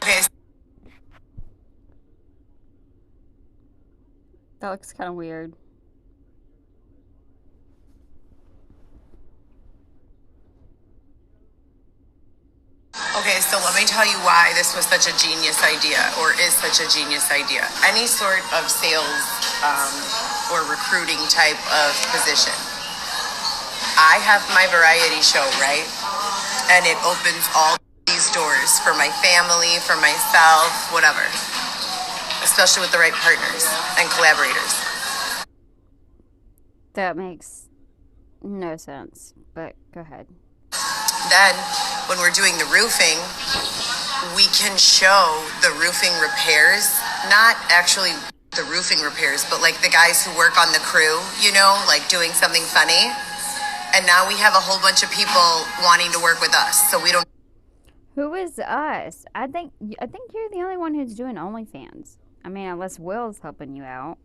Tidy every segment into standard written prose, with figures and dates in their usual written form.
Okay. That looks kind of weird. Okay, so let me tell you why this was such a genius idea, or is such a genius idea. Any sort of sales or recruiting type of position. I have my variety show, right? And it opens all these doors for my family, for myself, whatever. Especially with the right partners and collaborators. That makes no sense, but go ahead. Then, when we're doing the roofing, we can show the roofing repairs, not actually the roofing repairs, but like the guys who work on the crew, you know, like doing something funny. And now we have a whole bunch of people wanting to work with us, so we don't. Who is us? I think you're the only one who's doing OnlyFans. I mean, unless Will's helping you out.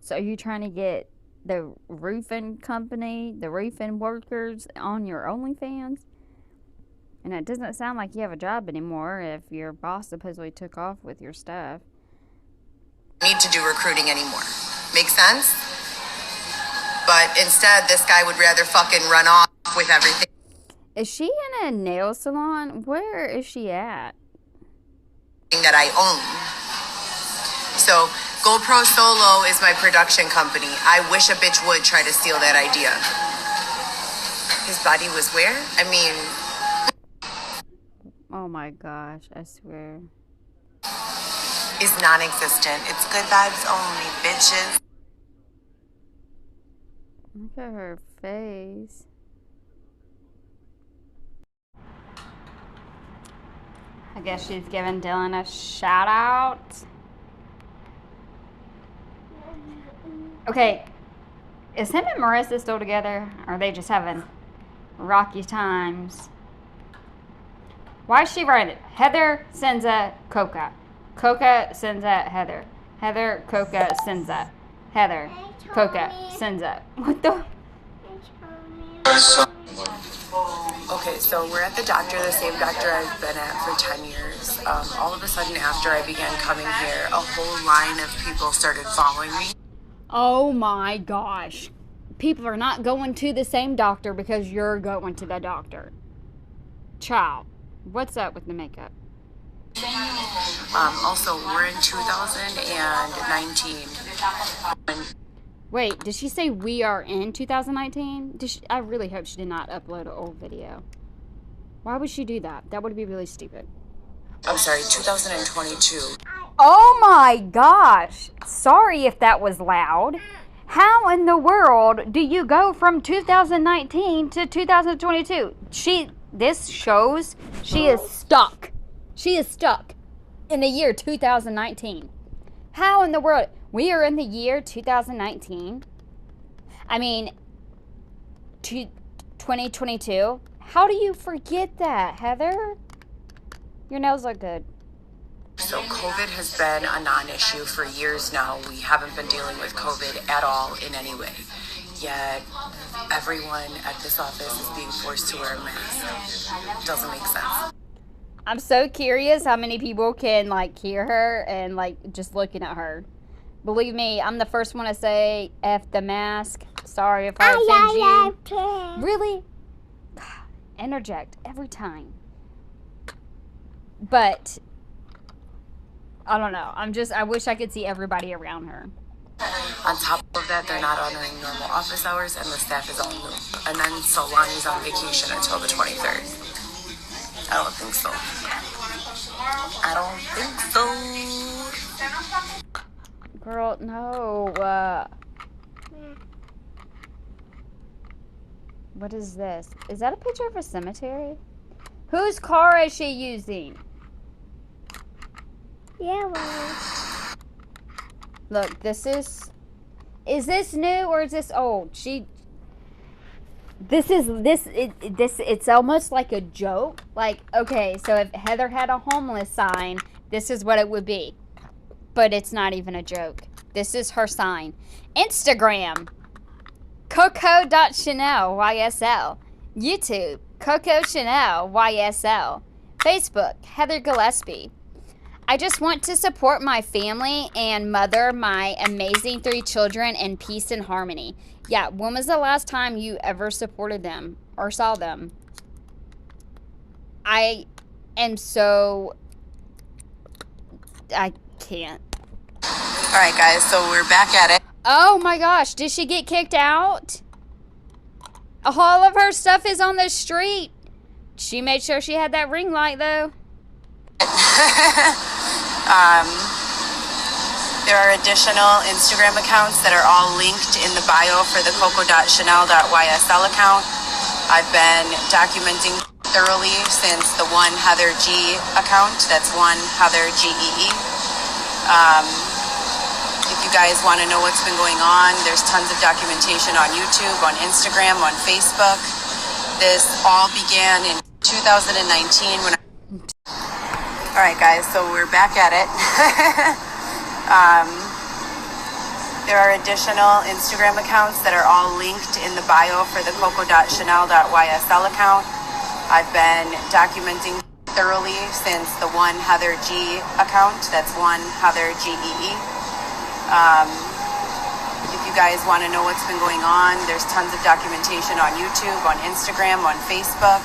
So are you trying to get the roofing company, the roofing workers on your OnlyFans? And it doesn't sound like you have a job anymore if your boss supposedly took off with your stuff. Need to do recruiting anymore. Make sense? But instead, this guy would rather fucking run off with everything. Is she in a nail salon? Where is she at? That I own. So GoPro Solo is my production company. I wish a bitch would try to steal that idea. His body was where? I mean... Oh my gosh, I swear. Is non-existent. It's good vibes only, bitches. Look at her face. I guess she's giving Dylan a shout out. Okay, is him and Marissa still together? Or are they just having rocky times? Why is she writing it? Heather, Senza, Coco. Coco, Senza, Heather. Heather, Coco, Senza. Heather, Coco, Senza. What the? Okay, so we're at the doctor, the same doctor I've been at for 10 years. All of a sudden, after I began coming here, a whole line of people started following me. Oh my gosh. People are not going to the same doctor because you're going to the doctor. Child, what's up with the makeup? Also, we're in 2019. Wait, did she say we are in 2019? I really hope she did not upload an old video. Why would she do that? That would be really stupid. I'm sorry, 2022. Oh my gosh. Sorry if that was loud. How in the world do you go from 2019 to 2022? This shows she is stuck. She is stuck in the year 2019. How in the world? We are in the year 2019. I mean, 2022. How do you forget that, Heather? Your nails look good. So COVID has been a non-issue for years now. We haven't been dealing with COVID at all in any way. Yet everyone at this office is being forced to wear a mask. Doesn't make sense. I'm so curious how many people can hear her and just looking at her. Believe me, I'm the first one to say F the mask. Sorry if I offend you. Really? Interject every time. But I don't know. I wish I could see everybody around her. On top of that, they're not honoring normal office hours and the staff is on leave. And then Solani's on vacation until the 23rd. I don't think so. I don't think so. Girl, no. What is this? Is that a picture of a cemetery? Whose car is she using? Yeah. Look, this is this new or is this old? It's almost like a joke. Okay, so if Heather had a homeless sign, this is what it would be. But it's not even a joke. This is her sign. Instagram, Coco.Chanel YSL. YouTube, Coco Chanel YSL. Facebook, Heather Gillespie. I just want to support my family and mother my amazing 3 children in peace and harmony. Yeah, when was the last time you ever supported them or saw them? I can't. All right, guys, so we're back at it. Oh my gosh, did she get kicked out? All of her stuff is on the street. She made sure she had that ring light, though. There are additional Instagram accounts that are all linked in the bio for the coco.chanel.ysl account. I've been documenting thoroughly since the one Heather G account. That's one Heather GEE. If you guys want to know what's been going on, there's tons of documentation on YouTube, on Instagram, on Facebook. This all began in 2019 when All right, guys, so we're back at it. There are additional Instagram accounts that are all linked in the bio for the coco.chanel.ysl account. I've been documenting thoroughly since the one Heather G account. That's one Heather GEE. If you guys want to know what's been going on, there's tons of documentation on YouTube, on Instagram, on Facebook.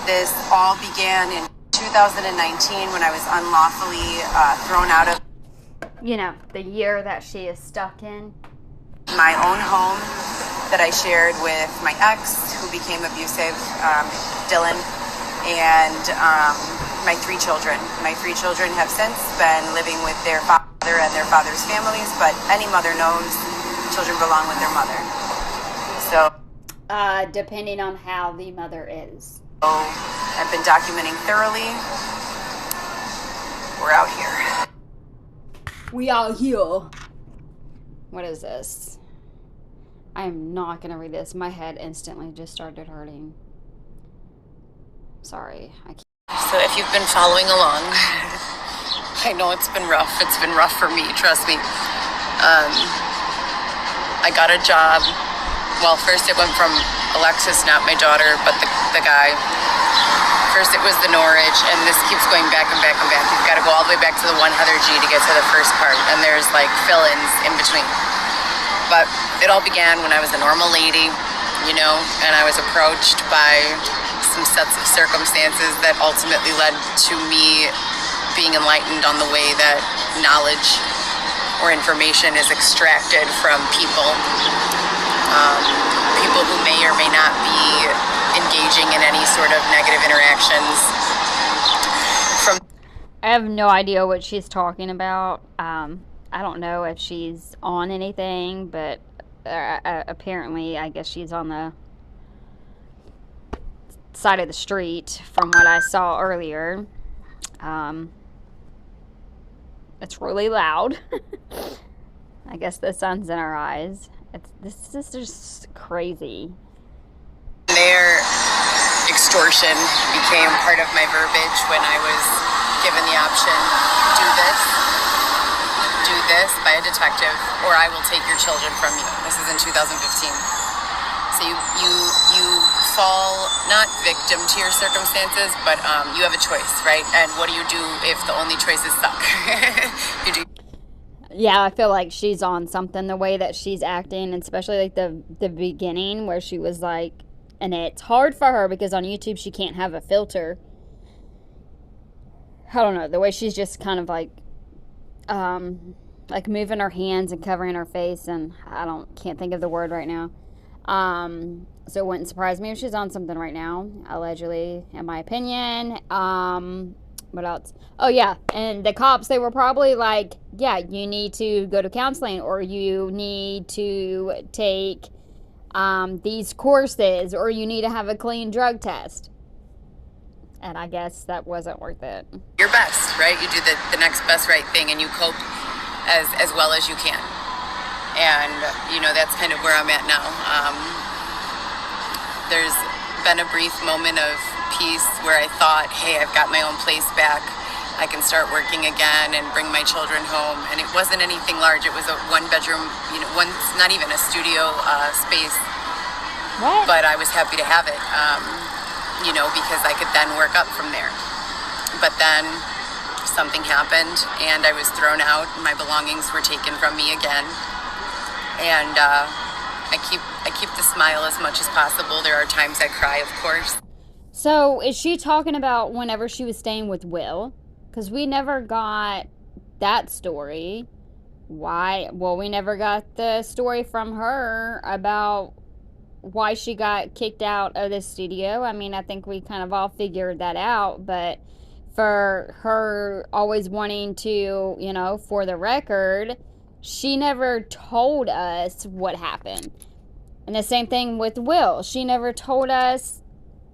This all began in 2019 when I was unlawfully thrown out of the year that she is stuck in. My own home that I shared with my ex, who became abusive, Dylan, and my 3 children. My 3 children have since been living with their father and their father's families, but any mother knows children belong with their mother. So, depending on how the mother is. I've been documenting thoroughly. We're out here. We out here. What is this? I am not going to read this. My head instantly just started hurting. Sorry. I can't. So if you've been following along, I know it's been rough. It's been rough for me, trust me. I got a job. Well, first it went from Alexis, not my daughter, but the guy. First it was the Norwich, and this keeps going back and back and back. You've got to go all the way back to the one Heather G to get to the first part, and there's like fill-ins in between. But it all began when I was a normal lady, and I was approached by some sets of circumstances that ultimately led to me being enlightened on the way that knowledge or information is extracted from people. People who may or may not be engaging in any sort of negative interactions. I have no idea what she's talking about. I don't know if she's on anything, but apparently I guess she's on the side of the street from what I saw earlier. It's really loud. I guess the sun's in our eyes. This is just crazy. Their extortion became part of my verbiage when I was given the option, do this by a detective, or I will take your children from you. This is in 2015. So you fall not victim to your circumstances, but you have a choice, right? And what do you do if the only choices suck? You do. Yeah, I feel like she's on something, the way that she's acting, especially like the beginning where she was like, and it's hard for her because on YouTube she can't have a filter. I don't know, the way she's just kind of like moving her hands and covering her face, and can't think of the word right now. So it wouldn't surprise me if she's on something right now, allegedly, in my opinion. What else? Oh, yeah. And the cops, they were probably like, yeah, you need to go to counseling, or you need to take these courses, or you need to have a clean drug test. And I guess that wasn't worth it. Your best, right? You do the next best right thing, and you cope as well as you can. And, that's kind of where I'm at now. There's been a brief moment of peace where I thought, hey, I've got my own place back. I can start working again and bring my children home. And it wasn't anything large. It was a 1-bedroom, not even a studio space. What? But I was happy to have it, because I could then work up from there. But then something happened and I was thrown out. My belongings were taken from me again. And I keep the smile as much as possible. There are times I cry, of course. So is she talking about whenever she was staying with Will? Because we never got that story. Why? Well, we never got the story from her about why she got kicked out of the studio. I mean, I think we kind of all figured that out, but for her always wanting to, you know, for the record, she never told us what happened. And the same thing with Will. She never told us.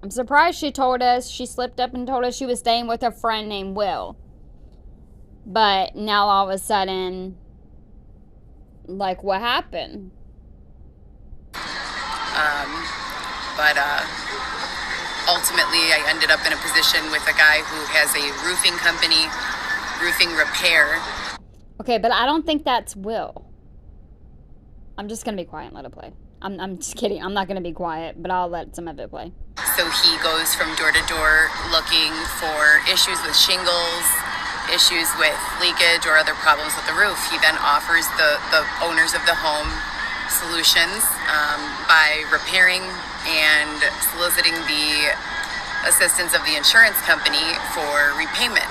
I'm surprised she told us. She slipped up and told us she was staying with a friend named Will. But now all of a sudden, like, what happened? But ultimately, I ended up in a position with a guy who has a roofing company, roofing repair. Okay, but I don't think that's Will. I'm just going to be quiet and let it play. I'm just kidding. I'm not going to be quiet, but I'll let some of it play. So he goes from door to door looking for issues with shingles, issues with leakage, or other problems with the roof. He then offers the owners of the home solutions by repairing and soliciting the assistance of the insurance company for repayment.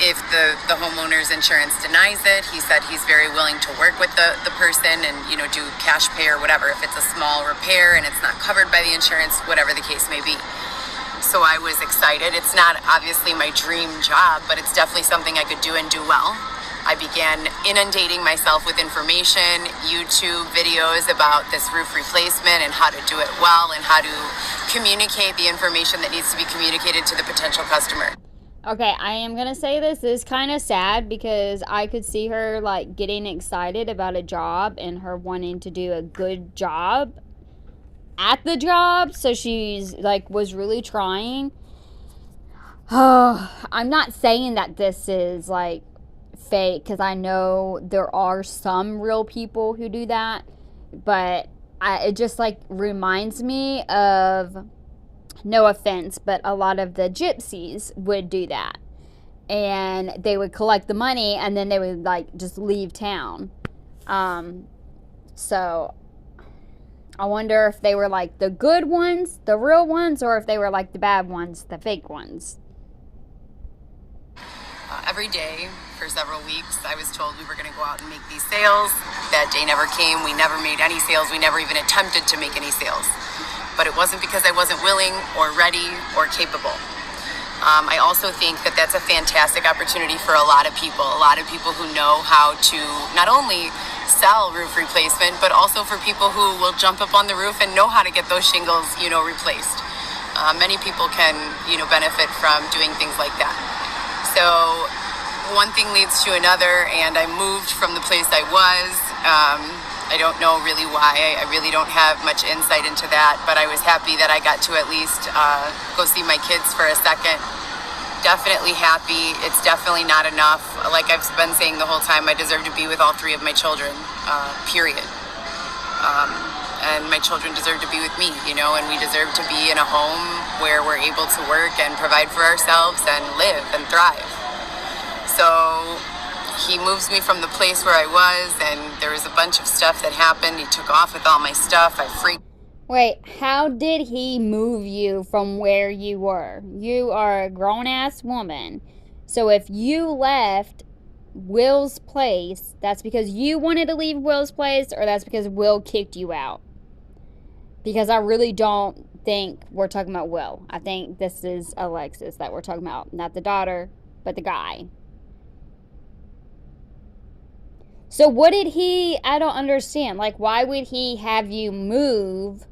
If the homeowner's insurance denies it, he said he's very willing to work with the person and, you know, do cash pay or whatever. If it's a small repair and it's not covered by the insurance, whatever the case may be. So I was excited. It's not obviously my dream job, but it's definitely something I could do and do well. I began inundating myself with information, YouTube videos about this roof replacement and how to do it well and how to communicate the information that needs to be communicated to the potential customer. Okay, I am going to say this is kind of sad because I could see her, like, getting excited about a job and her wanting to do a good job at the job. So she's, like, was really trying. Oh, I'm not saying that this is, like, fake because I know there are some real people who do that. But it just, like, reminds me of... No offense, but a lot of the gypsies would do that. And they would collect the money and then they would, like, just leave town. So I wonder if they were, like, the good ones, the real ones, or if they were, like, the bad ones, the fake ones. Every day for several weeks, I was told we were going to go out and make these sales. That day never came. We never made any sales. We never even attempted to make any sales. But it wasn't because I wasn't willing or ready or capable. I also think that that's a fantastic opportunity for a lot of people who know how to not only sell roof replacement, but also for people who will jump up on the roof and know how to get those shingles, you know, replaced. Many people can, you know, benefit from doing things like that. So one thing leads to another, and I moved from the place I was. I don't know really why. I really don't have much insight into that, but I was happy that I got to at least go see my kids for a second. Definitely happy. It's definitely not enough. Like I've been saying the whole time, I deserve to be with all three of my children, period. And my children deserve to be with me, you know, and we deserve to be in a home where we're able to work and provide for ourselves and live and thrive. So he moves me from the place where I was, and there was a bunch of stuff that happened. He took off with all my stuff. I freaked. Wait, how did he move you from where you were? You are a grown-ass woman. So if you left Will's place, that's because you wanted to leave Will's place, or that's because Will kicked you out? Because I really don't think we're talking about Will. I think this is Alexis that we're talking about. Not the daughter, but the guy. So what did he... I don't understand. Like, why would he have you move?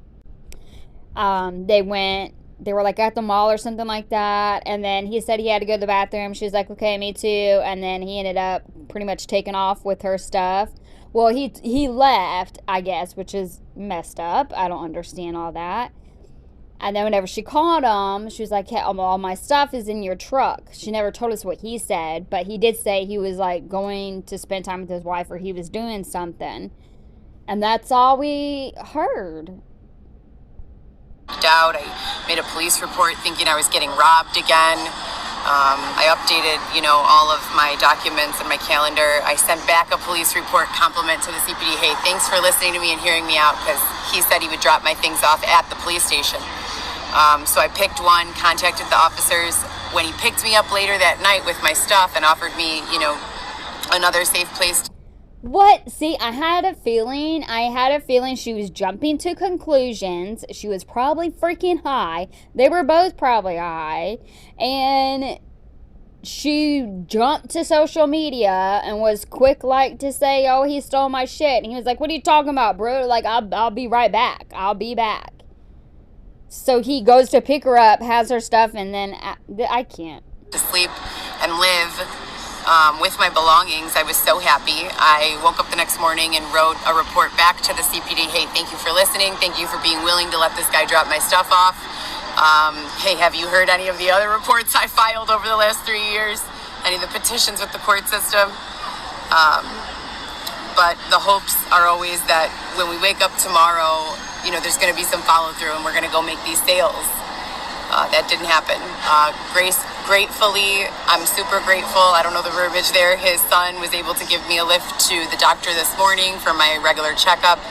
They were like at the mall or something like that. And then he said he had to go to the bathroom. She was like, okay, me too. And then he ended up pretty much taking off with her stuff. Well, he left, I guess, which is messed up. I don't understand all that. And then whenever she called him, she was like, hey, all my stuff is in your truck. She never told us what he said, but he did say he was, like, going to spend time with his wife or he was doing something. And that's all we heard. Out. I made a police report thinking I was getting robbed again. I updated, all of my documents and my calendar. I sent back a police report compliment to the CPD. Hey, thanks for listening to me and hearing me out, because he said he would drop my things off at the police station. So I picked one, contacted the officers. When he picked me up later that night with my stuff and offered me, another safe place. What? See, I had a feeling she was jumping to conclusions. She was probably freaking high. They were both probably high. And she jumped to social media and was quick to say, oh, he stole my shit. And he was like, what are you talking about, bro? Like, I'll be right back. I'll be back. So he goes to pick her up, has her stuff, and then I can't. To sleep and live with my belongings. I was so happy. I woke up the next morning and wrote a report back to the CPD. Hey, thank you for listening. Thank you for being willing to let this guy drop my stuff off. Hey, have you heard any of the other reports I filed over the last 3 years? Any of the petitions with the court system? But the hopes are always that when we wake up tomorrow, there's going to be some follow through and we're going to go make these sales. That didn't happen. Gratefully, I'm super grateful. I don't know the verbiage there. His son was able to give me a lift to the doctor this morning for my regular checkup.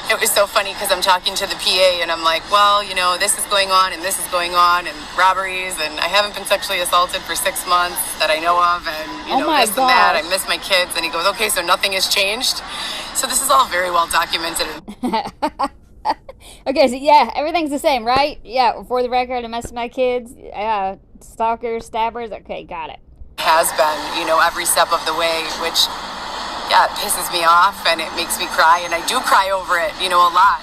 It was so funny because I'm talking to the PA and I'm like, well, this is going on and this is going on and robberies, and I haven't been sexually assaulted for 6 months that I know of, and this and that. I miss my kids. And he goes, okay, so nothing has changed. So this is all very well documented. Okay, so yeah, everything's the same, right? Yeah, for the record, I mess with my kids. Stalkers, stabbers. Okay, got it. Has been, every step of the way, which, it pisses me off and it makes me cry, and I do cry over it, a lot.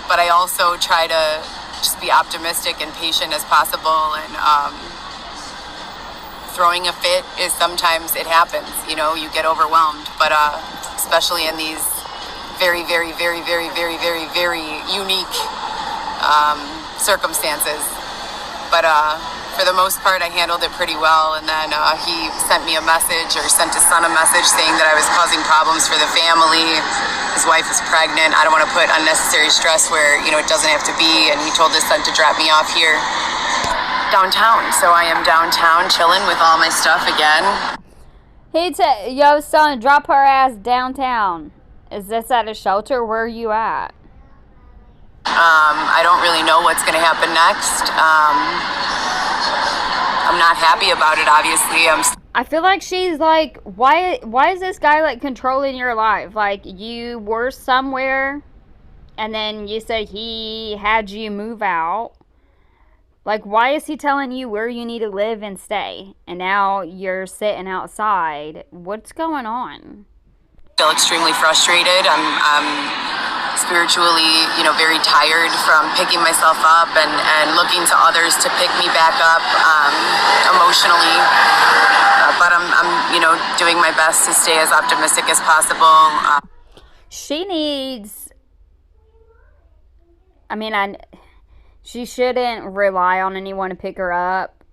But I also try to just be optimistic and patient as possible, and throwing a fit is sometimes it happens, you get overwhelmed, but especially in these very, very, very, very, very, very, very unique circumstances. But for the most part, I handled it pretty well. And then he sent me a message, or sent his son a message, saying that I was causing problems for the family. His wife is pregnant. I don't want to put unnecessary stress where, it doesn't have to be. And he told his son to drop me off here downtown. So I am downtown chilling with all my stuff again. Yo, son, drop her ass downtown. Is this at a shelter? Where are you at? I don't really know what's going to happen next. I'm not happy about it, obviously. I feel like she's like, why is this guy controlling your life? You were somewhere and then you said he had you move out. Why is he telling you where you need to live and stay? And now you're sitting outside. What's going on? Still extremely frustrated. I'm spiritually, very tired from picking myself up and looking to others to pick me back up emotionally. But I'm doing my best to stay as optimistic as possible. She needs. She shouldn't rely on anyone to pick her up,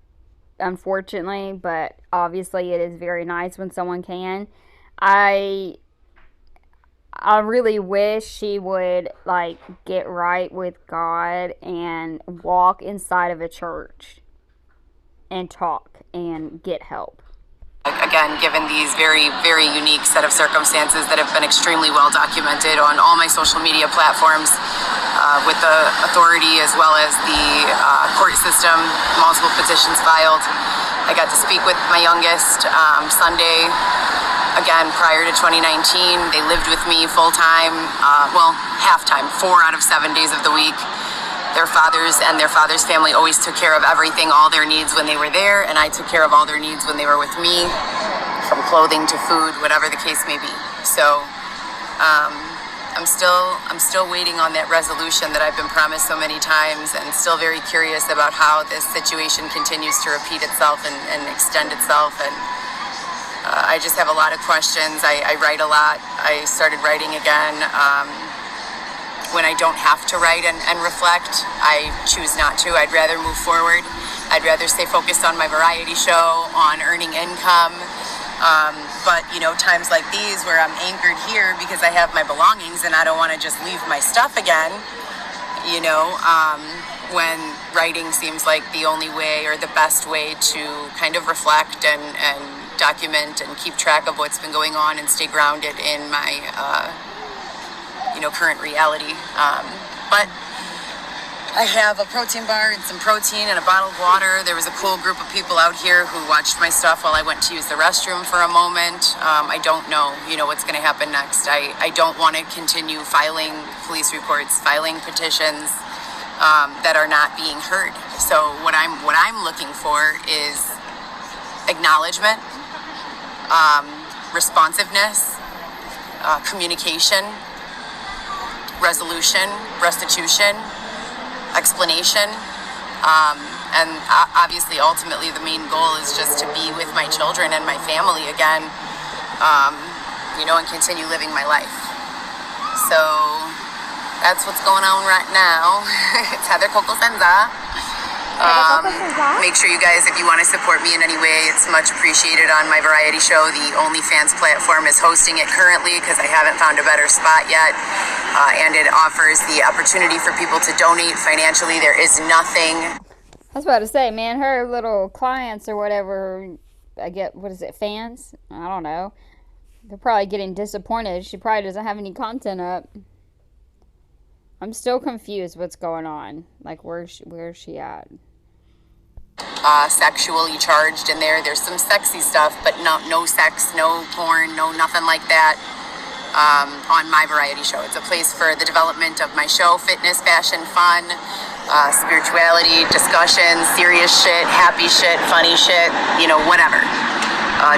unfortunately. But obviously, it is very nice when someone can. I really wish she would get right with God and walk inside of a church and talk and get help. Again, given these very, very unique set of circumstances that have been extremely well documented on all my social media platforms, with the authority as well as the court system, multiple petitions filed. I got to speak with my youngest Sunday. Again, prior to 2019, they lived with me full-time, half-time, 4 out of 7 days of the week. Their fathers and their father's family always took care of everything, all their needs when they were there, and I took care of all their needs when they were with me, from clothing to food, whatever the case may be. So I'm still waiting on that resolution that I've been promised so many times, and still very curious about how this situation continues to repeat itself and extend itself. And I just have a lot of questions. I write a lot. I started writing again. When I don't have to write and reflect, I choose not to. I'd rather move forward. I'd rather stay focused on my variety show, on earning income. But, times like these where I'm anchored here because I have my belongings and I don't want to just leave my stuff again, when writing seems like the only way or the best way to kind of reflect and document and keep track of what's been going on and stay grounded in my, current reality. But I have a protein bar and some protein and a bottle of water. There was a cool group of people out here who watched my stuff while I went to use the restroom for a moment. I don't know, what's going to happen next. I don't want to continue filing police reports, filing petitions that are not being heard. So what I'm looking for is acknowledgement, responsiveness, communication, resolution, restitution, explanation, and obviously ultimately the main goal is just to be with my children and my family again, and continue living my life. So that's what's going on right now. It's Heather Coco Senza. Make sure you guys, if you want to support me in any way, it's much appreciated on my variety show. The OnlyFans platform is hosting it currently because I haven't found a better spot yet. And it offers the opportunity for people to donate financially. There is nothing. I was about to say, man, her little clients or whatever, fans? I don't know. They're probably getting disappointed. She probably doesn't have any content up. I'm still confused what's going on. Like, where is she at? Sexually charged in there. There's some sexy stuff, but no sex, no porn, no nothing like that. On my variety show. It's a place for the development of my show, fitness, fashion, fun, spirituality, discussion, serious shit, happy shit, funny shit, whatever.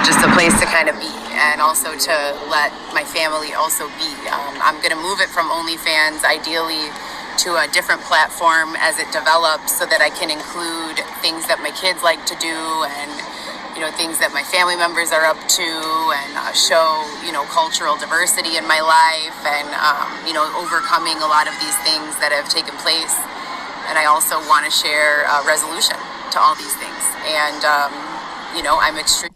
Just a place to kind of be, and also to let my family also be. I'm going to move it from OnlyFans, ideally, to a different platform as it develops so that I can include things that my kids like to do and things that my family members are up to, and show, cultural diversity in my life, and, overcoming a lot of these things that have taken place. And I also want to share a resolution to all these things. And, I'm extremely...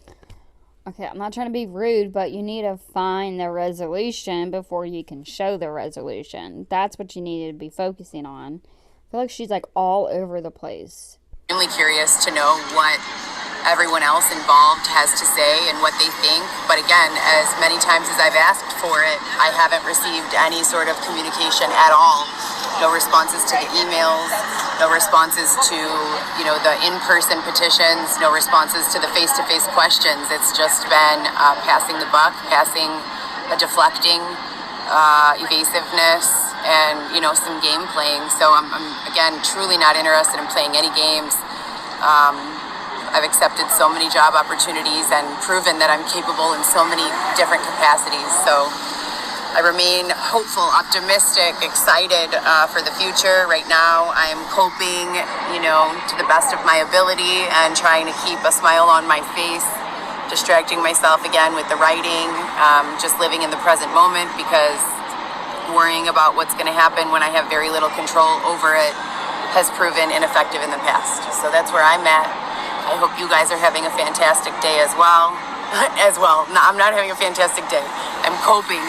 Okay, I'm not trying to be rude, but you need to find the resolution before you can show the resolution. That's what you need to be focusing on. I feel like she's, all over the place. I'm really curious to know what everyone else involved has to say and what they think. But again, as many times as I've asked for it, I haven't received any sort of communication at all. No responses to the emails, no responses to, the in-person petitions, no responses to the face-to-face questions. It's just been passing the buck, deflecting, evasiveness, and, some game playing. So I'm again, truly not interested in playing any games. I've accepted so many job opportunities and proven that I'm capable in so many different capacities. So I remain hopeful, optimistic, excited for the future. Right now, I am coping, to the best of my ability and trying to keep a smile on my face, distracting myself again with the writing, just living in the present moment, because worrying about what's going to happen when I have very little control over it has proven ineffective in the past. So that's where I'm at. I hope you guys are having a fantastic day as well. No, I'm not having a fantastic day. I'm coping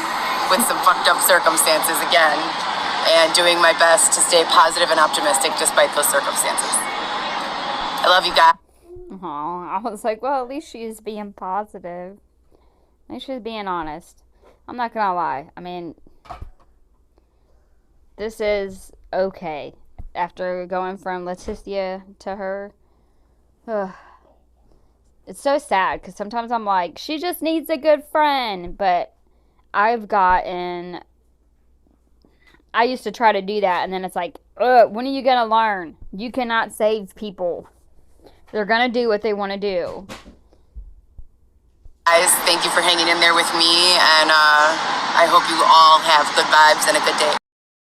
with some fucked up circumstances again and doing my best to stay positive and optimistic despite those circumstances. I love you guys. I was like, well, at least she's being positive. At least she's being honest. I'm not gonna lie. I mean, this is okay. After going from Leticia to her, it's so sad because sometimes I'm like, she just needs a good friend. But I used to try to do that, and then it's like, when are you gonna learn? You cannot save people. They're gonna do what they want to do. Guys, thank you for hanging in there with me, and I hope you all have good vibes and a good day.